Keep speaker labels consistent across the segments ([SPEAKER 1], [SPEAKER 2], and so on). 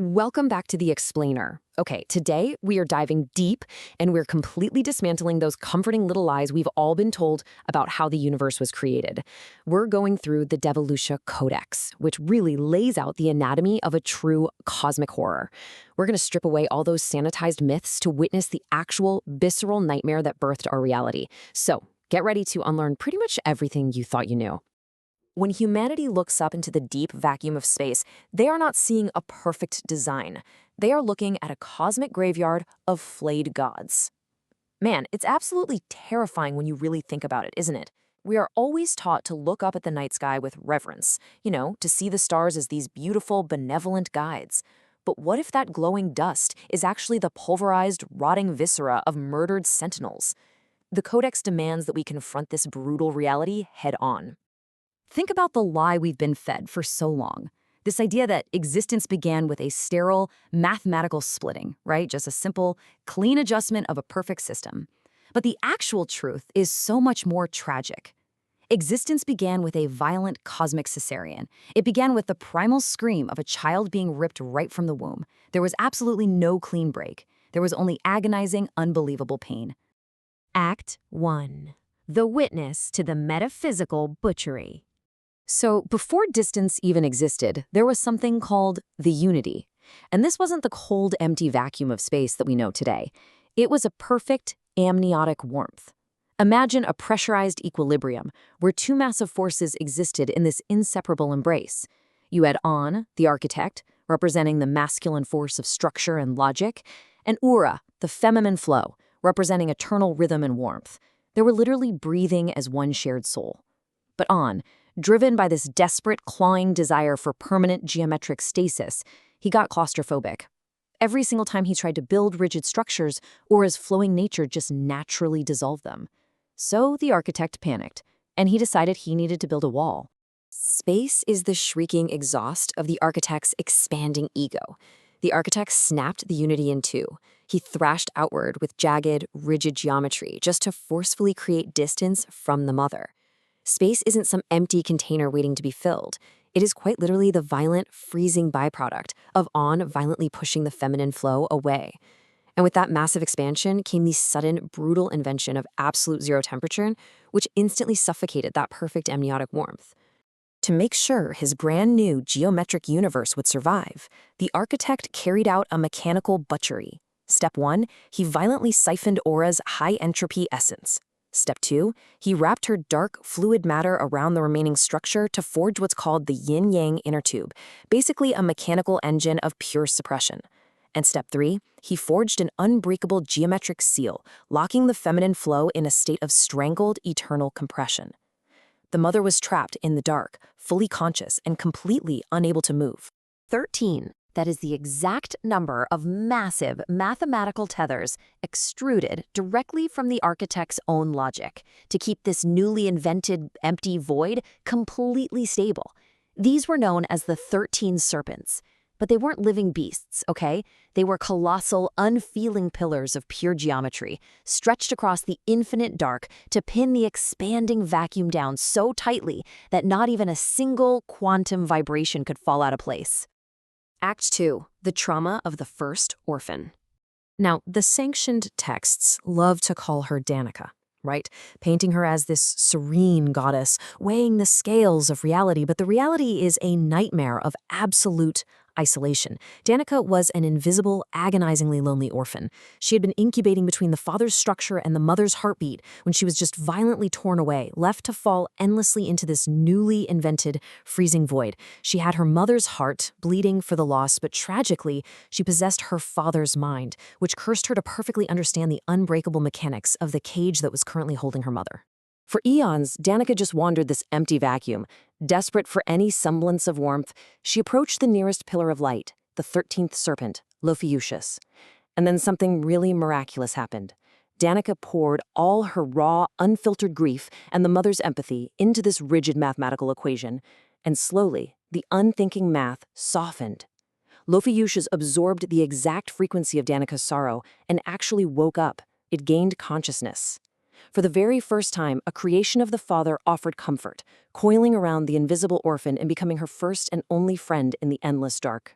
[SPEAKER 1] Welcome back to The Explainer. Okay, today we are diving deep and we're completely dismantling those comforting little lies we've all been told about how the universe was created. We're going through the Devolutia Codex, which really lays out the anatomy of a true cosmic horror. We're going to strip away all those sanitized myths to witness the actual visceral nightmare that birthed our reality. So, get ready to unlearn pretty much everything you thought you knew. When humanity looks up into the deep vacuum of space, they are not seeing a perfect design. They are looking at a cosmic graveyard of flayed gods. Man, it's absolutely terrifying when you really think about it, isn't it? We are always taught to look up at the night sky with reverence, to see the stars as these beautiful, benevolent guides. But what if that glowing dust is actually the pulverized, rotting viscera of murdered sentinels? The Codex demands that we confront this brutal reality head on. Think about the lie we've been fed for so long. This idea that existence began with a sterile, mathematical splitting, right? Just a simple, clean adjustment of a perfect system. But the actual truth is so much more tragic. Existence began with a violent cosmic cesarean. It began with the primal scream of a child being ripped right from the womb. There was absolutely no clean break. There was only agonizing, unbelievable pain.
[SPEAKER 2] Act 1. The witness to the metaphysical butchery.
[SPEAKER 1] So before distance even existed, there was something called the unity. And this wasn't the cold, empty vacuum of space that we know today. It was a perfect, amniotic warmth. Imagine a pressurized equilibrium where two massive forces existed in this inseparable embrace. You had On, the architect, representing the masculine force of structure and logic, and Ura, the feminine flow, representing eternal rhythm and warmth. They were literally breathing as one shared soul. But On, driven by this desperate, clawing desire for permanent geometric stasis, he got claustrophobic. Every single time he tried to build rigid structures, Ura's flowing nature just naturally dissolved them. So the architect panicked, and he decided he needed to build a wall. Space is the shrieking exhaust of the architect's expanding ego. The architect snapped the unity in two. He thrashed outward with jagged, rigid geometry just to forcefully create distance from the mother. Space isn't some empty container waiting to be filled. It is quite literally the violent, freezing byproduct of On violently pushing the feminine flow away. And with that massive expansion came the sudden, brutal invention of absolute zero temperature, which instantly suffocated that perfect amniotic warmth. To make sure his brand new geometric universe would survive, the architect carried out a mechanical butchery. Step 1, he violently siphoned Ura's high-entropy essence. Step 2, he wrapped her dark, fluid matter around the remaining structure to forge what's called the yin-yang inner tube, basically a mechanical engine of pure suppression. And step 3, he forged an unbreakable geometric seal, locking the feminine flow in a state of strangled, eternal compression. The mother was trapped in the dark, fully conscious and completely unable to move.
[SPEAKER 2] 13. That is the exact number of massive mathematical tethers extruded directly from the architect's own logic to keep this newly invented empty void completely stable. These were known as the 13 Serpents. But they weren't living beasts, okay? They were colossal, unfeeling pillars of pure geometry, stretched across the infinite dark to pin the expanding vacuum down so tightly that not even a single quantum vibration could fall out of place.
[SPEAKER 1] Act 2, the trauma of the first orphan. Now, the sanctioned texts love to call her Danica, right? Painting her as this serene goddess, weighing the scales of reality, but the reality is a nightmare of absolute isolation. Danica was an invisible, agonizingly lonely orphan. She had been incubating between the father's structure and the mother's heartbeat when she was just violently torn away, left to fall endlessly into this newly invented, freezing void. She had her mother's heart, bleeding for the loss, but tragically, she possessed her father's mind, which cursed her to perfectly understand the unbreakable mechanics of the cage that was currently holding her mother. For eons, Danica just wandered this empty vacuum. Desperate for any semblance of warmth, she approached the nearest pillar of light, the 13th Serpent, Ophiuchus. And then something really miraculous happened. Danica poured all her raw, unfiltered grief and the mother's empathy into this rigid mathematical equation, and slowly, the unthinking math softened. Ophiuchus absorbed the exact frequency of Danica's sorrow and actually woke up. It gained consciousness. For the very first time, a creation of the Father offered comfort, coiling around the invisible orphan and becoming her first and only friend in the endless dark.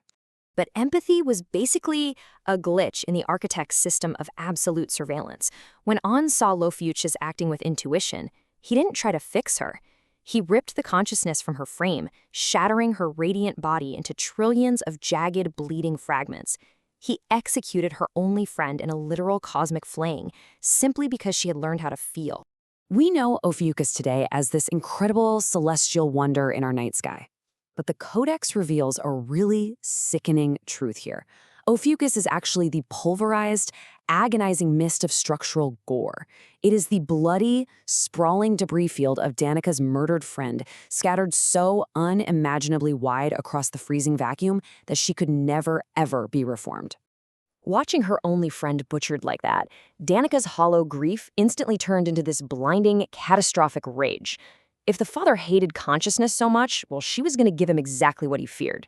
[SPEAKER 2] But empathy was basically a glitch in the architect's system of absolute surveillance. When On saw Ophiuchus acting with intuition, he didn't try to fix her. He ripped the consciousness from her frame, shattering her radiant body into trillions of jagged, bleeding fragments. He executed her only friend in a literal cosmic flaying, simply because she had learned how to feel.
[SPEAKER 1] We know Ophiuchus today as this incredible celestial wonder in our night sky. But the Codex reveals a really sickening truth here. Ophiuchus is actually the pulverized, agonizing mist of structural gore. It is the bloody, sprawling debris field of Danica's murdered friend, scattered so unimaginably wide across the freezing vacuum that she could never, ever be reformed.
[SPEAKER 2] Watching her only friend butchered like that, Danica's hollow grief instantly turned into this blinding, catastrophic rage. If the father hated consciousness so much, well, she was going to give him exactly what he feared.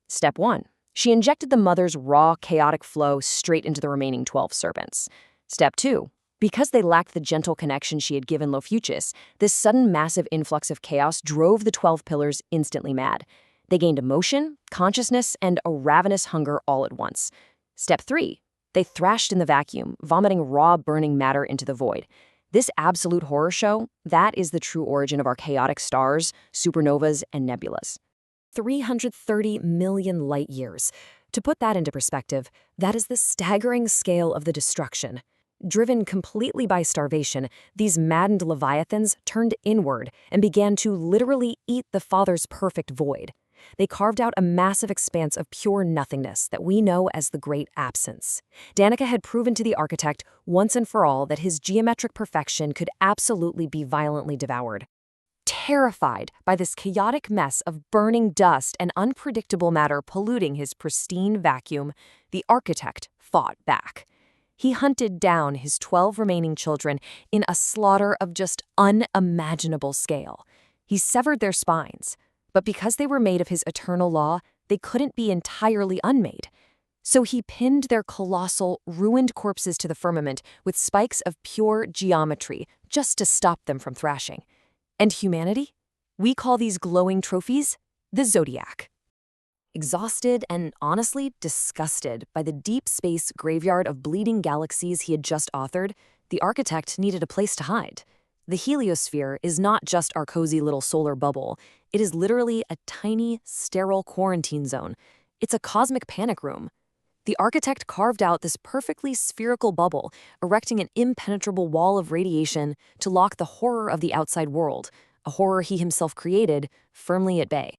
[SPEAKER 2] Step 1. She injected the mother's raw, chaotic flow straight into the remaining 12 serpents. Step 2. Because they lacked the gentle connection she had given Ophiuchus, this sudden massive influx of chaos drove the 12 pillars instantly mad. They gained emotion, consciousness, and a ravenous hunger all at once. Step 3. They thrashed in the vacuum, vomiting raw, burning matter into the void. This absolute horror show, that is the true origin of our chaotic stars, supernovas, and nebulas. 330 million light years. To put that into perspective, that is the staggering scale of the destruction. Driven completely by starvation, these maddened leviathans turned inward and began to literally eat the Father's perfect void. They carved out a massive expanse of pure nothingness that we know as the Great Absence. Danica had proven to the architect once and for all that his geometric perfection could absolutely be violently devoured. Terrified by this chaotic mess of burning dust and unpredictable matter polluting his pristine vacuum, the architect fought back. He hunted down his 12 remaining children in a slaughter of just unimaginable scale. He severed their spines, but because they were made of his eternal law, they couldn't be entirely unmade. So he pinned their colossal, ruined corpses to the firmament with spikes of pure geometry just to stop them from thrashing. And humanity? We call these glowing trophies the Zodiac. Exhausted and honestly disgusted by the deep space graveyard of bleeding galaxies he had just authored, the architect needed a place to hide. The heliosphere is not just our cozy little solar bubble. It is literally a tiny, sterile quarantine zone. It's a cosmic panic room. The architect carved out this perfectly spherical bubble, erecting an impenetrable wall of radiation to lock the horror of the outside world, a horror he himself created, firmly at bay.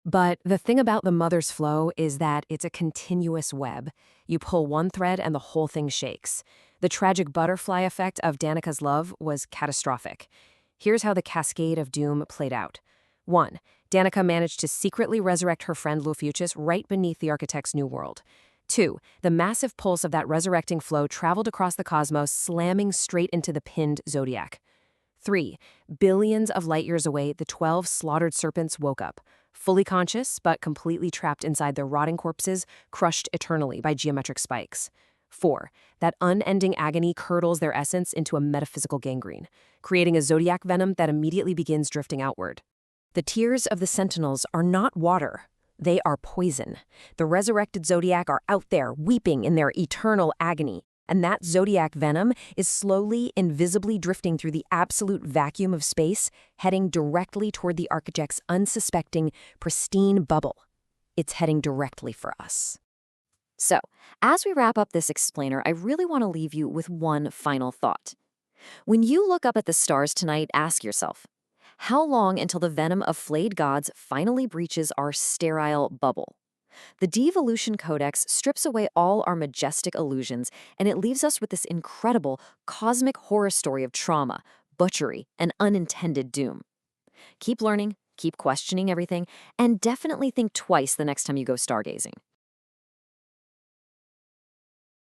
[SPEAKER 2] But the thing about the mother's flow is that it's a continuous web. You pull one thread and the whole thing shakes. The tragic butterfly effect of Danica's love was catastrophic. Here's how the cascade of doom played out. 1. Danica managed to secretly resurrect her friend Ophiuchus right beneath the architect's new world. 2. The massive pulse of that resurrecting flow traveled across the cosmos, slamming straight into the pinned Zodiac. 3. Billions of light years away, the 12 slaughtered serpents woke up, fully conscious but completely trapped inside their rotting corpses, crushed eternally by geometric spikes. 4. That unending agony curdles their essence into a metaphysical gangrene, creating a zodiac venom that immediately begins drifting outward. The tears of the sentinels are not water. They are poison. The resurrected zodiac are out there weeping in their eternal agony, and that zodiac venom is slowly, invisibly drifting through the absolute vacuum of space, heading directly toward the architect's unsuspecting, pristine bubble. It's heading directly for us. So, as we wrap up this explainer, I really want to leave you with one final thought. When you look up at the stars tonight, ask yourself, how long until the venom of flayed gods finally breaches our sterile bubble? The Devolutia Codex strips away all our majestic illusions, and it leaves us with this incredible cosmic horror story of trauma, butchery, and unintended doom. Keep learning, keep questioning everything, and definitely think twice the next time you go stargazing.